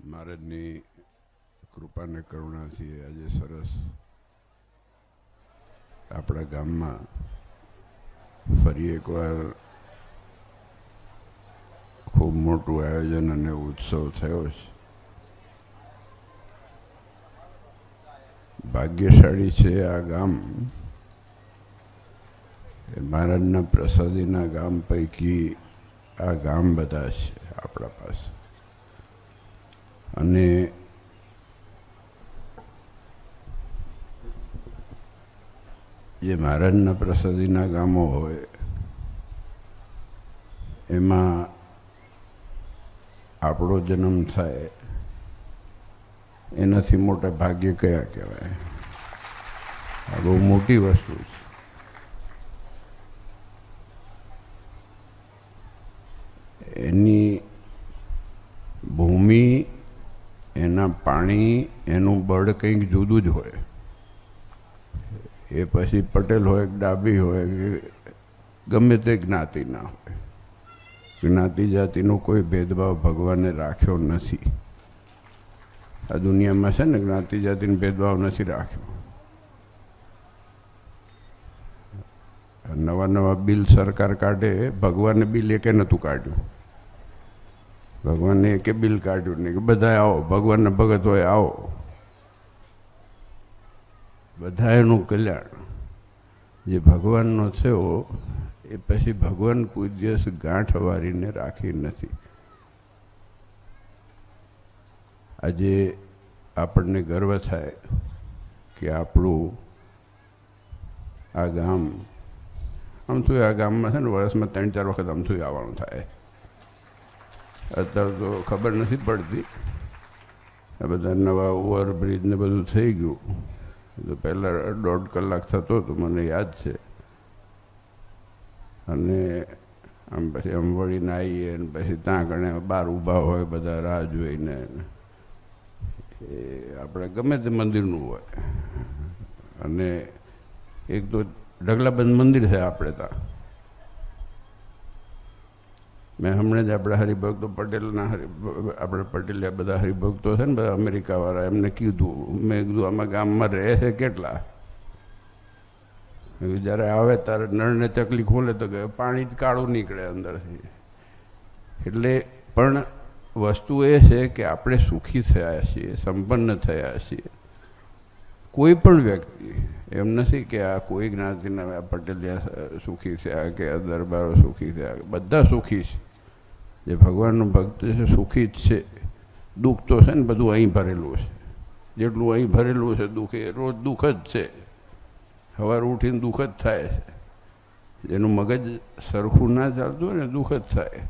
મહારાજની કૃપાને કરુણાથી આજે સરસ આપણા ગામમાં ફરી એકવાર ખૂબ મોટું આયોજન અને ઉત્સવ થયો છે. ભાગ્યશાળી છે આ ગામ. મહારાજના પ્રસાદીના ગામ પૈકી આ ગામ બધા છે આપણા પાસે. અને જે મહારાજના પ્રસાદીના ગામો હોય એમાં આપણો જન્મ થાય એનાથી મોટા ભાગ્ય કયા કહેવાય? આ બહુ મોટી વસ્તુ છે. એની ભૂમિ, એના પાણી, એનું બળ કંઈક જુદું જ હોય. એ પછી પટેલ હોય, ડાબી હોય કે ગમે તે જ્ઞાતિના હોય. જ્ઞાતિ જાતિનો કોઈ ભેદભાવ ભગવાને રાખ્યો નથી. આ દુનિયામાં છે ને, જ્ઞાતિ જાતિનો ભેદભાવ નથી રાખ્યો. નવા નવા બિલ સરકાર કાઢે, ભગવાને બિલ એકે નહોતું કાઢ્યું. ભગવાને એકે બિલ કાઢ્યું નહીં કે બધા આવો, ભગવાનના ભગત હોય આવો, બધા એનું કલ્યાણ. જે ભગવાનનો થયો એ પછી ભગવાન કોઈ દિવસ ગાંઠ વારીને રાખી નથી. આજે આપણને ગર્વ થાય કે આપણું આ ગામ, આમ થયું આ ગામમાં છે ને વર્ષમાં 3-4 વખત આમ થયું આવવાનું થાય. અત્યારે તો ખબર નથી પડતી. આ બધા નવા ઓવરબ્રિજ ને બધું થઈ ગયું. તો પહેલાં 1.5 કલાક થતો હતો, મને યાદ છે. અને આમ પછી આમ વળીને આવીએ ને પછી ત્યાં ગણે બહાર ઊભા હોય બધા રાહ જોઈને. એ આપણે ગમે તે મંદિરનું હોય. અને એક તો ઢગલાબંધ મંદિર છે આપણે ત્યાં. મેં હમણાં જ આપણા હરિભક્તો પટેલના આપણે પટેલિયા બધા હરિભક્તો છે ને બધા અમેરિકાવાળા, એમને કીધું, મેં કીધું આમાં ગામમાં રહે છે કેટલા? જ્યારે આવે ત્યારે નળને ચકલી ખોલે તો કે પાણી જ કાળું નીકળે અંદરથી. એટલે પણ વસ્તુ એ છે કે આપણે સુખી થયા છીએ, સંપન્ન થયા છીએ. કોઈ પણ વ્યક્તિ એમ નથી કે આ કોઈ જ્ઞાતિના પટેલિયા સુખી થયા કે આ દરબારો સુખી થયા. બધા સુખી છે. જે ભગવાનનો ભક્ત છે સુખી જ છે. દુઃખ તો છે ને બધું અહીં ભરેલું છે. જેટલું અહીં ભરેલું છે દુઃખ, એ રોજ દુઃખ જ છે. સવારે ઉઠીને દુઃખ જ થાય છે. જેનું મગજ સરખું ના ચાલતું હોય ને દુઃખ જ થાય.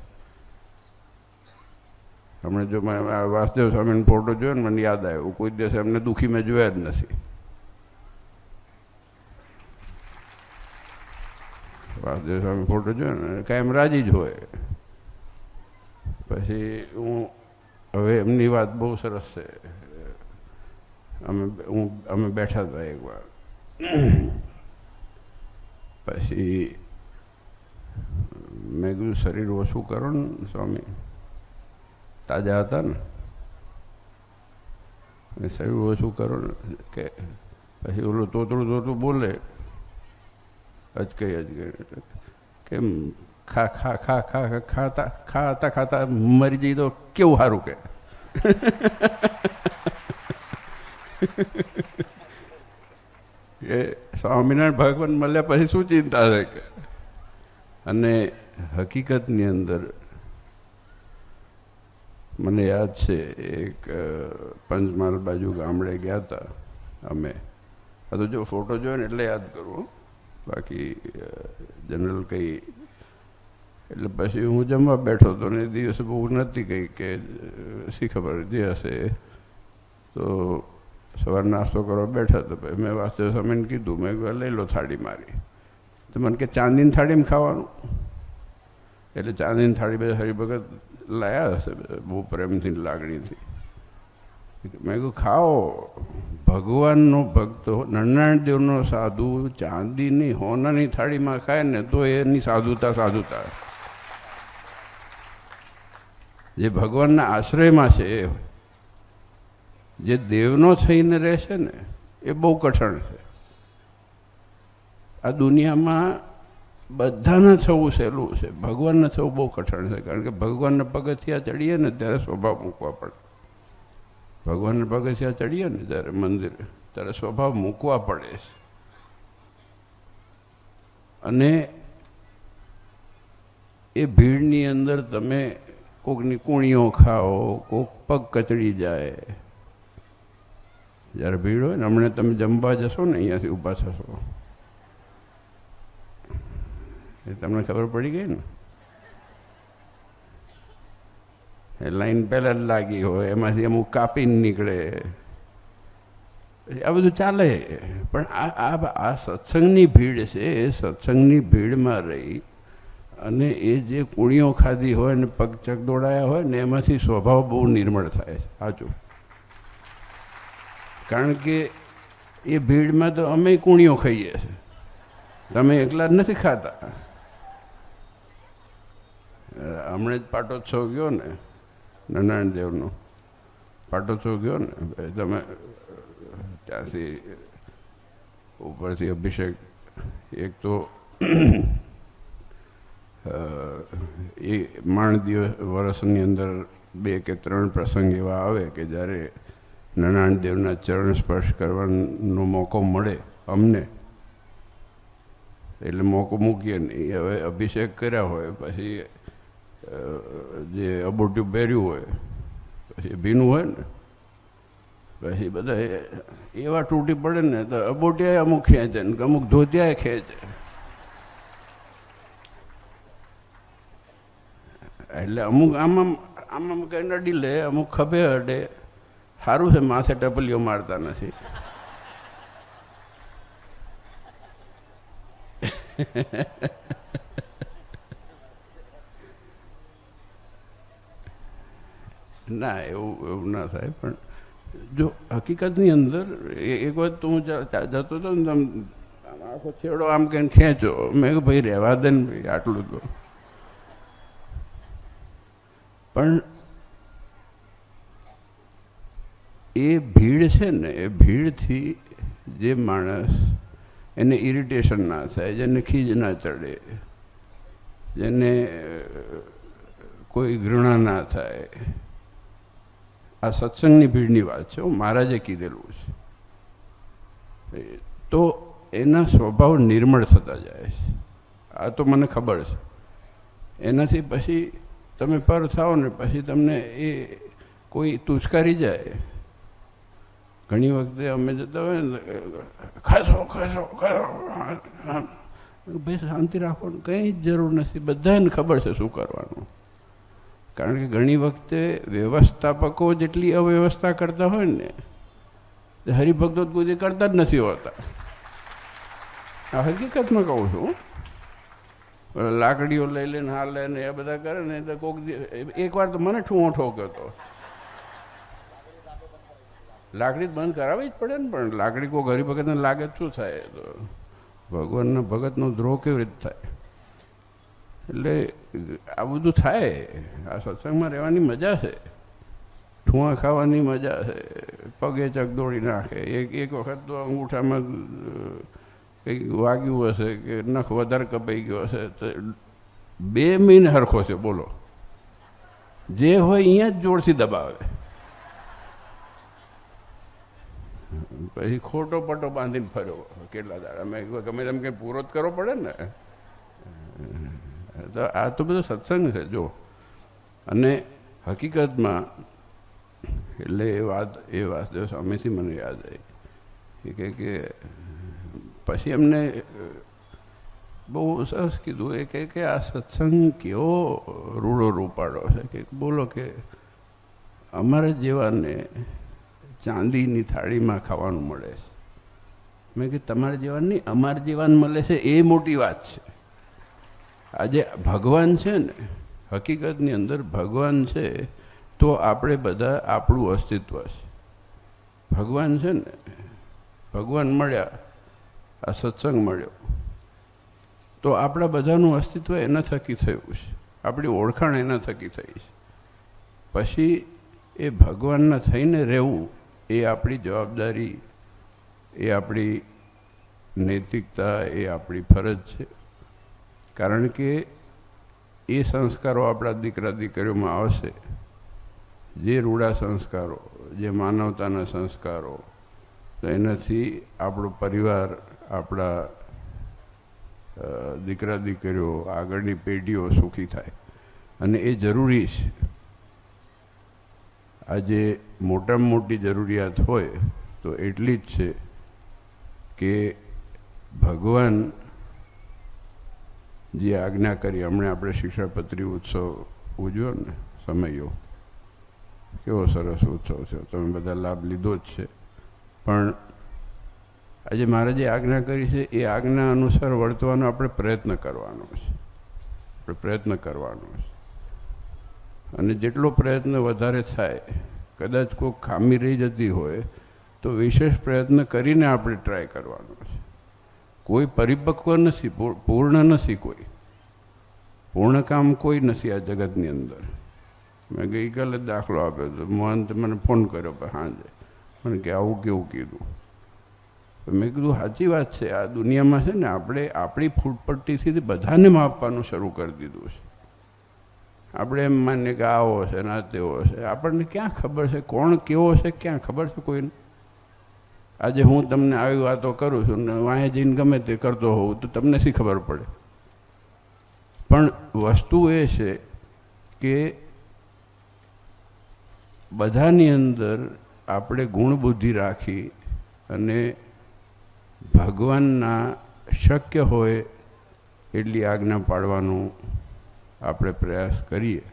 હમણાં જો મેં વાસુદેવ સ્વામીનો ફોટો જોયો ને મને યાદ આવ્યું, કોઈ દિવસ એમને દુઃખી મેં જોયા જ નથી. વાસુદેવ સ્વામી ફોટો જોયો ને કાંઈ એમ રાજી જ હોય. પછી હું હવે એમની વાત બહુ સરસ છે. અમે બેઠા હતા એકવાર. પછી મેં કીધું શરીર ઓછું કરો ને સ્વામી, તાજા હતા ને, શરીર ઓછું કરો ને કે પછી ઓલું તોતરું બોલે અચકાઈ કેમ ખાતા મરી જઈ તો કેવું સારું કે. એ સ્વામિનારાયણ ભગવાન મળ્યા પછી શું ચિંતા છે કે. અને હકીકતની અંદર મને યાદ છે એક પંચમહાલ બાજુ ગામડે ગયા હતા અમે. આ તો જો ફોટો જોયો ને એટલે યાદ કરું, બાકી જનરલ કંઈ. એટલે પછી હું જમવા બેઠો હતો ને એ દિવસે બહુ નથી કંઈ કે શી ખબર જે હશે. તો સવાર નાસ્તો કરવા બેઠા તો ભાઈ મેં વાસુદેવ સ્વામીને કીધું, મેં કહ્યું લઈ લો થાળી મારી. તો મને કે ચાંદીની થાળીમાં ખાવાનું? એટલે ચાંદીની થાળી બધા હરિભગત લાયા હશે બહુ પ્રેમથી લાગણીથી. મેં કહ્યું ખાઓ. ભગવાનનો ભક્ત નારાયણ દેવનો સાધુ ચાંદીની હોનાની થાળીમાં ખાય ને તો એની સાધુતા. જે ભગવાનના આશ્રયમાં છે એ જે દેવનો થઈને રહેશે ને એ બહુ કઠણ છે. આ દુનિયામાં બધાને થવું સહેલું છે, ભગવાનને થવું બહુ કઠણ છે. કારણ કે ભગવાનને પગથિયા ચડીએ ને ત્યારે સ્વભાવ મૂકવા પડે. ભગવાનને પગથિયા ચડીએ ને જ્યારે મંદિરે ત્યારે સ્વભાવ મૂકવા પડે છે. અને એ ભીડની અંદર તમે કોકની કૂણીઓ ખાઓ, કોક પગ કચડી જાય. જ્યારે ભીડ હોય ને, હમણાં તમે જમવા જશો ને, અહીંયાથી ઊભા થશો, એ તમને ખબર પડી ગઈ ને. એ લાઈન પહેલાં જ લાગી હોય, એમાંથી અમુક કાપીને નીકળે, આ બધું ચાલે. પણ આ સત્સંગની ભીડ છે, એ સત્સંગની ભીડમાં રહી અને એ જે કુણીઓ ખાધી હોય ને પગ ચક દોડાયા હોય ને, એમાંથી સ્વભાવ બહુ નિર્મળ થાય. સાચું. કારણ કે એ ભીડમાં તો અમે કુણીઓ ખાઈએ છીએ, તમે એકલા જ નથી ખાતા. હમણાં જ પાટોત્સવ ગયો ને, નારાયણ દેવનો પાટોત્સવ ગયો ને, તમે ત્યાંથી ઉપરથી અભિષેક, એક તો એ માણ દિવસ વર્ષની અંદર 2 કે 3 પ્રસંગ એવા આવે કે જ્યારે નારાયણ દેવના ચરણ સ્પર્શ કરવાનો મોકો મળે અમને, એટલે મોકો મૂકીએ નહીં. હવે અભિષેક કર્યા હોય, પછી જે અબોટ્યું પહેર્યું હોય, પછી ભીનું હોય ને, પછી બધા એવા તૂટી પડે ને, તો અબોટિયા અમુક ખેંચે ને અમુક ધોતિયા ખેંચે. એટલે અમુક આમાં આમાં કંઈ નડી લે, અમુક ખભે અડે. સારું છે માથે ટપલીઓ મારતા નથી. ના, એવું ના થાય. પણ જો હકીકતની અંદર એક વખત તો હું જતો હતો ને, તમે આખો છેડો આમ કહીને ખેંચો, મેં કહ્યું ભાઈ રહેવા દે ને ભાઈ, આટલું તો. પણ એ ભીડ છે ને, એ ભીડથી જે માણસ, એને ઇરિટેશન ના થાય, જેને ખીજ ના ચડે, જેને કોઈ ઘૃણા ના થાય, આ સત્સંગની ભીડની વાત છે, મહારાજે કીધેલું છે. તો એના સ્વભાવ નિર્મળ થતા જાય છે. આ તો મને ખબર છે. એનાથી પછી તમે પર થાઓ ને, પછી તમને એ કોઈ તુચકારી જાય. ઘણી વખતે અમે જતા હોય ને, ખાશો ખાશો ખાશો, ભાઈ શાંતિ રાખવાનું કંઈ જ જરૂર નથી, બધાને ખબર છે શું કરવાનું. કારણ કે ઘણી વખતે વ્યવસ્થાપકો જેટલી અવ્યવસ્થા કરતા હોય ને, હરિભક્તો કોઈ કરતા જ નથી હોતા. આ હકીકતમાં કહું છું. લાકડીઓ લઈ લઈને હાલે ને એ બધા કરે ને, તો કોઈક એકવાર તો મને ઠૂંઠો ઠોક્યો હતો. લાકડી બંધ કરાવવી જ પડે ને, પણ લાકડી કોઈ હરિભગતને લાગે શું થાય? તો ભગવાનના ભગતનો દ્રોહ કેવી રીતે થાય? એટલે આ બધું થાય. આ સત્સંગમાં રહેવાની મજા છે, ઠુંવા ખાવાની મજા છે, પગે ચક દોડી નાખે. એક વખત તો અંગૂઠામાં કંઈક વાગ્યું હશે કે નખ વધારે કપાઈ ગયો હશે, તો 2 મહિને હરખો છે. બોલો, જે હોય અહીંયા જ જોરથી દબાવે, પછી ખોટો પટ્ટો બાંધીને ફર્યો કેટલા દાડા. મેં ગમે તેમ કંઈ પૂરો જ કરવો પડે ને. તો આ તો બધો સત્સંગ છે જો. અને હકીકતમાં એટલે એ વાસુદેવ સ્વામીથી મને યાદ આવી કે પછી એમને બહુ સરસ કીધું. એ કહે કે આ સત્સંગ કેવો રૂડો રૂપાડો છે. કે બોલો કે અમારા જેવાને ચાંદીની થાળીમાં ખાવાનું મળે છે. મેં કે તમારા જેવાન નહીં, અમારા જેવાન મળે છે એ મોટી વાત છે. આજે ભગવાન છે ને, હકીકતની અંદર ભગવાન છે, તો આપણે બધા આપણું અસ્તિત્વ છે. ભગવાન છે ને, ભગવાન મળ્યા, આ સત્સંગ મળ્યો, તો આપણા બધાનું અસ્તિત્વ એના થકી થયું છે. આપણી ઓળખાણ એના થકી થઈ છે. પછી એ ભગવાનના થઈને રહેવું એ આપણી જવાબદારી, એ આપણી નૈતિકતા, એ આપણી ફરજ છે. કારણ કે એ સંસ્કારો આપણા દીકરા દીકરીઓમાં આવશે, જે રૂડા સંસ્કારો, જે માનવતાના સંસ્કારો, તો એનાથી આપણો પરિવાર, આપણા દીકરા દીકરીઓ, આગળની પેઢીઓ સુખી થાય. અને એ જરૂરી છે. આજે મોટામાં મોટી જરૂરિયાત હોય તો એટલી જ છે કે ભગવાન જે આજ્ઞા કરી, હમણાં આપણે શિક્ષાપત્રી ઉત્સવ ઉજવ્યો ને, સમયો કેવો સરસ ઉત્સવ છે, તમે બધા લાભ લીધો જ છે. પણ આજે મારે જે આજ્ઞા કરી છે એ આજ્ઞા અનુસાર વર્તવાનો આપણે પ્રયત્ન કરવાનો છે. અને જેટલો પ્રયત્ન વધારે થાય, કદાચ કોઈ ખામી રહી જતી હોય તો વિશેષ પ્રયત્ન કરીને આપણે ટ્રાય કરવાનો છે. કોઈ પરિપક્વ નથી, પૂર્ણ નથી. કોઈ પૂર્ણ કામ કોઈ નથી આ જગતની અંદર. મેં ગઈકાલે દાખલો આપ્યો હતો. મહંત મને ફોન કર્યો સાંજે, મને કે આવું કેવું કીધું. મેં કીધું સાચી વાત છે. આ દુનિયામાં છે ને, આપણે આપણી ફૂટપટ્ટીથી બધાને માપવાનું શરૂ કરી દીધું છે. આપણે એમ માનીએ કે આવો છે ને આ તેવો છે. આપણને ક્યાં ખબર છે કોણ કેવો છે, ક્યાં ખબર છે કોઈને? આજે હું તમને આવી વાતો કરું છું ને વાંહે જઈને ગમે તે કરતો હોઉં તો તમને શી ખબર પડે? પણ વસ્તુ એ છે કે બધાની અંદર આપણે ગુણ બુદ્ધિ રાખી અને ભગવાનના શક્ય હોય એટલી આજ્ઞા પાડવાનું આપણે પ્રયાસ કરીએ.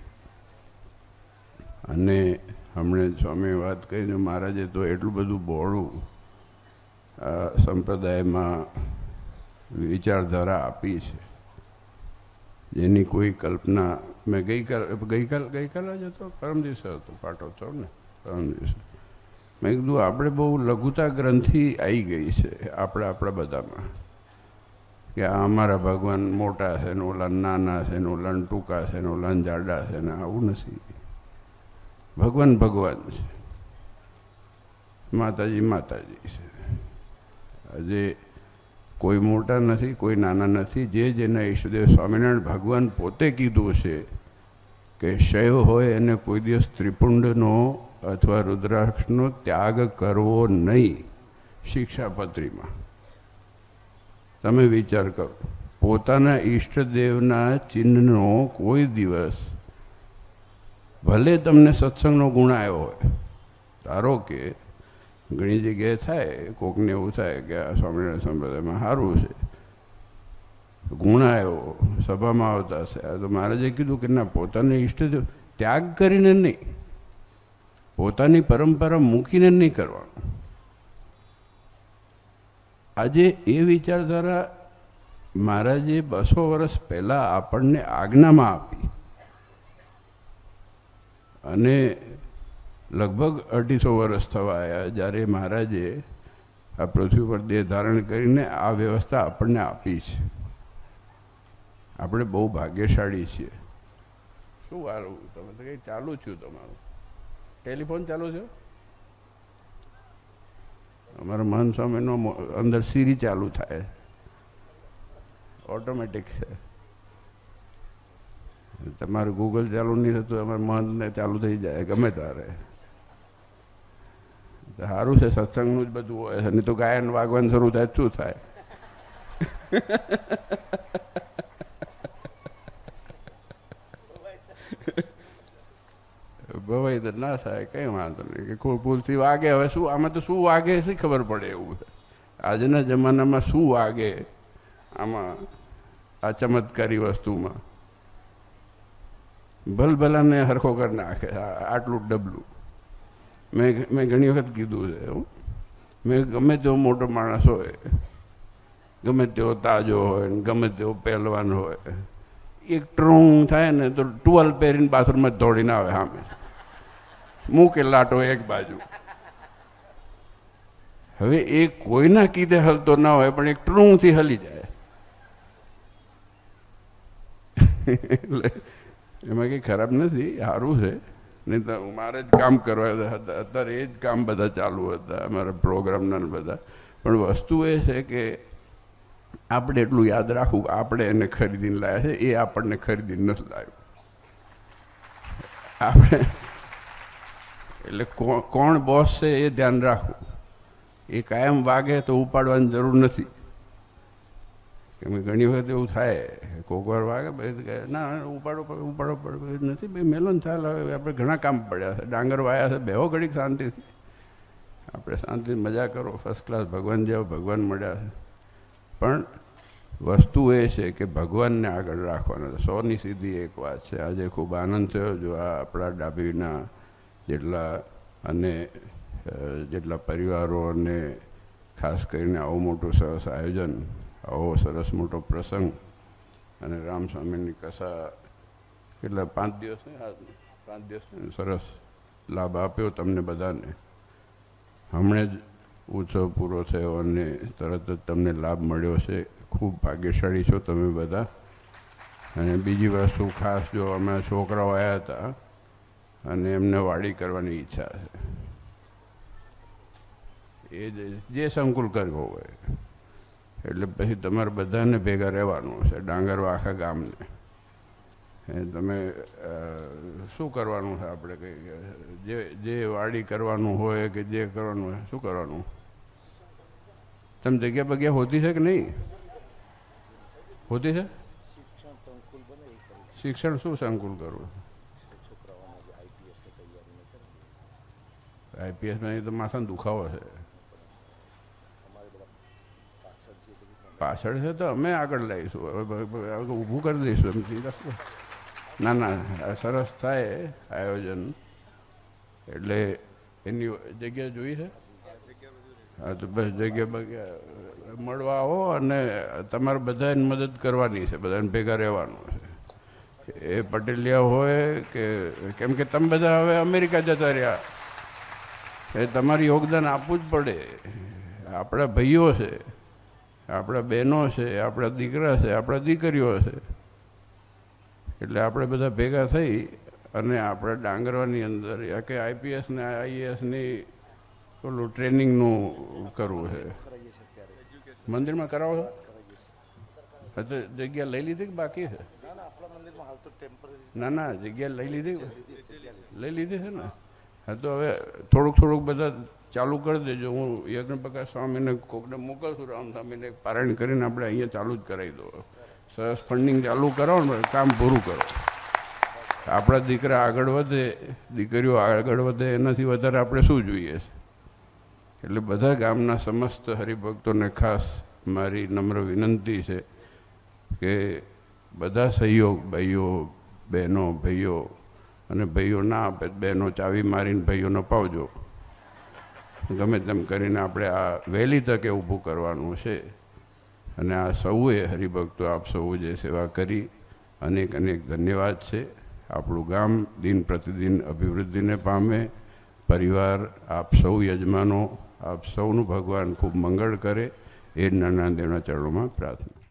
અને હમણાં સ્વામીએ વાત કરીને મહારાજે તો એટલું બધું બહોળું સંપ્રદાયમાં વિચારધારા આપી છે જેની કોઈ કલ્પના. મેં ગઈકાલ જ હતો, પરમ દિવસે હતો પાટોત્સવ ને, પરમ દિવસે મેં કીધું આપણે બહુ લઘુતા ગ્રંથિ આવી ગઈ છે આપણા બધામાં, કે આ અમારા ભગવાન મોટા છે ને ઓલા નાના છે ને ઓલા ટૂંકા છે ને ઓલા જાડા છે ને. આવું નથી. ભગવાન ભગવાન છે, માતાજી માતાજી છે. આજે કોઈ મોટા નથી, કોઈ નાના નથી. જે જેના ઈષ્ટદેવ સ્વામિનારાયણ ભગવાન પોતે કીધું છે કે શૈવ હોય એને કોઈ દિવસ ત્રિપુંડનો અથવા રુદ્રાક્ષનો ત્યાગ કરવો નહીં. શિક્ષાપત્રીમાં તમે વિચાર કરો, પોતાના ઈષ્ટદેવના ચિહ્નનો કોઈ દિવસ, ભલે તમને સત્સંગનો ગુણ આવ્યો હોય, ધારો કે ઘણી જગ્યાએ થાય, કોકને એવું થાય કે આ સ્વામિનારાયણ સંપ્રદાયમાં સારું છે, ગુણ આવ્યો, સભામાં આવતા છે, તો મહારાજે કીધું કે ના, પોતાને ઈષ્ટદેવ ત્યાગ કરીને નહીં, પોતાની પરંપરા મૂકીને નહીં કરવાનું. આજે એ વિચારધારા મહારાજે 200 વર્ષ પહેલાં આપણને આજ્ઞામાં આપી અને લગભગ 250 વર્ષ થવા આવ્યા જ્યારે મહારાજે આ પૃથ્વી પર દેહ ધારણ કરીને આ વ્યવસ્થા આપણને આપી છે. આપણે બહુ ભાગ્યશાળી છીએ. શું વારું, તમે તો કંઈ ચાલુ થયું, તમારું ટેલિફોન ચાલુ છે? અમારા મહંત સ્વામીનો અંદર સીરી ચાલુ થાય, ઓટોમેટિક છે. તમારું ગૂગલ ચાલુ નહીં થતું, અમારા મહંતને ચાલુ થઈ જાય ગમે ત્યારે. સારું છે, સત્સંગનું જ બધું હોય છે, નહીં તો ગાયન વાગવાનું શરૂ થાય શું થાય? ભવાઈ તો ના થાય, કંઈ વાંધો નહીં. કે કોઈ ભૂલથી વાગે, હવે શું આમાં તો શું વાગે શી ખબર પડે? એવું આજના જમાનામાં શું વાગે આમાં, આ ચમત્કારી વસ્તુમાં? ભલભલાને હરખો કરી નાખે આટલું ડબલું. મેં ઘણી વખત કીધું છે, મેં ગમે તેવો મોટો માણસ હોય, ગમે તેવો તાજો હોય ને ગમે તેવો પહેલવાન હોય, એક ટ્રોંગ થાય ને તો ટુવાલ પહેરીને બાથરૂમમાં દોડીને આવે સામે, મૂકે લાટો એક બાજુ. હવે એ કોઈના કીધે હલતો ના હોય પણ એક ટ્રુંગથી હલી જાય. એટલે એમાં કંઈ ખરાબ નથી, સારું છે. નહીં તો મારે જ કામ કરવા હતા. અત્યારે એ જ કામ બધા ચાલુ હતા અમારા પ્રોગ્રામના બધા. પણ વસ્તુ એ છે કે આપણે એટલું યાદ રાખવું આપણે એને ખરીદીને લાવ્યા છે, એ આપણને ખરીદીને નથી લાવ્યું. આપણે એટલે કોણ બોસ છે એ ધ્યાન રાખવું. એ કાયમ વાગે તો ઉપાડવાની જરૂર નથી. કેમ કે ઘણી વખત એવું થાય, કોક વાર વાગે ભાઈ ના ઉપાડો પડે નથી ભાઈ મેલોન ચાલ. હવે આપણે ઘણા કામ પડ્યા છે, ડાંગર વાયા છે, બેહો ઘડીક શાંતિથી. આપણે શાંતિથી મજા કરો, ફર્સ્ટ ક્લાસ ભગવાન જેવા ભગવાન મળ્યા છે. પણ વસ્તુ એ છે કે ભગવાનને આગળ રાખવાના. 100ની સીધી એક વાત છે. આજે ખૂબ આનંદ થયો જો આ આપણા ડાભીના જેટલા અને જેટલા પરિવારો અને ખાસ કરીને આવું મોટું સરસ આયોજન, આવો સરસ મોટો પ્રસંગ અને રામસ્વામીની કથા કેટલા 5 દિવસ ને 5 દિવસ સરસ લાભ આપ્યો તમને બધાને. હમણાં જ ઉત્સવ પૂરો થયો અને તરત જ તમને લાભ મળ્યો છે. ખૂબ ભાગ્યશાળી છો તમે બધા. અને બીજી વસ્તુ ખાસ, જો અમે છોકરાઓ આવ્યા હતા અને એમને વાડી કરવાની ઈચ્છા છે, એ જે સંકુલ કર્યો હોય એટલે પછી તમારે બધાને ભેગા રહેવાનું છે, ડાંગરવા આખા ગામને. તમે શું કરવાનું છે? આપણે કંઈ જે વાડી કરવાનું હોય કે જે કરવાનું હોય શું કરવાનું? તમે જગ્યા બગ્યા હોતી છે કે નહીં હોતી છે? શિક્ષણ શું સંકુલ કરવું? આઈપીએસમાં તો માથાનો દુખાવો છે. પાછળ છે તો અમે આગળ લઈશું, હવે ઊભું કરી દઈશું એમ ચિંતા. ના ના સરસ થાય આયોજન. એટલે એની જગ્યા જોઈ છે. હા તો બસ જગ્યા બગ્યા મળવા આવો અને તમારે બધાને મદદ કરવાની છે, બધાને ભેગા રહેવાનું છે. એ પટેલિયા હોય કે કેમ કે તમે બધા હવે અમેરિકા જતા રહ્યા, એ તમારે યોગદાન આપવું જ પડે. આપણા ભાઈઓ છે, આપણા બહેનો છે, આપણા દીકરા છે, આપણા દીકરીઓ છે. એટલે આપણે બધા ભેગા થઈ અને આપણે ડાંગરવાની અંદર કે આઈપીએસ ને આઈએએસની પેલું ટ્રેનિંગનું કરવું છે. મંદિરમાં કરાવો છો? તો જગ્યા લઈ લીધી કે બાકી છે? ના ના જગ્યા લઈ લીધી છે ને. હા તો હવે થોડુંક બધા ચાલુ કરી દેજો. હું યજ્ઞપ્રકાશ સ્વામીને કોકને મોકલશું, રામસ્વામીને પારાયણ કરીને આપણે અહીંયા ચાલુ જ કરાવી દો. સરસ ફંડિંગ ચાલુ કરો ને, કામ પૂરું કરો. આપણા દીકરા આગળ વધે, દીકરીઓ આગળ વધે, એનાથી વધારે આપણે શું જોઈએ છે? એટલે બધા ગામના સમસ્ત હરિભક્તોને ખાસ મારી નમ્ર વિનંતી છે કે બધા સહયોગ, ભાઈઓ બહેનો, ભાઈઓ અને ભાઈઓ ના આપે બહેનો ચાવી મારીને ભાઈઓને અપાવજો. ગમે તેમ કરીને આપણે આ વહેલી તકે ઊભું કરવાનું છે. અને આ સૌએ હરિભક્તો આપ સૌ જે સેવા કરી અનેક ધન્યવાદ છે. આપણું ગામ દિન પ્રતિદિન અભિવૃદ્ધિને પામે. પરિવાર, આપ સૌ યજમાનો, આપ સૌનું ભગવાન ખૂબ મંગળ કરે, એ નાના દેવના ચરણોમાં પ્રાર્થના.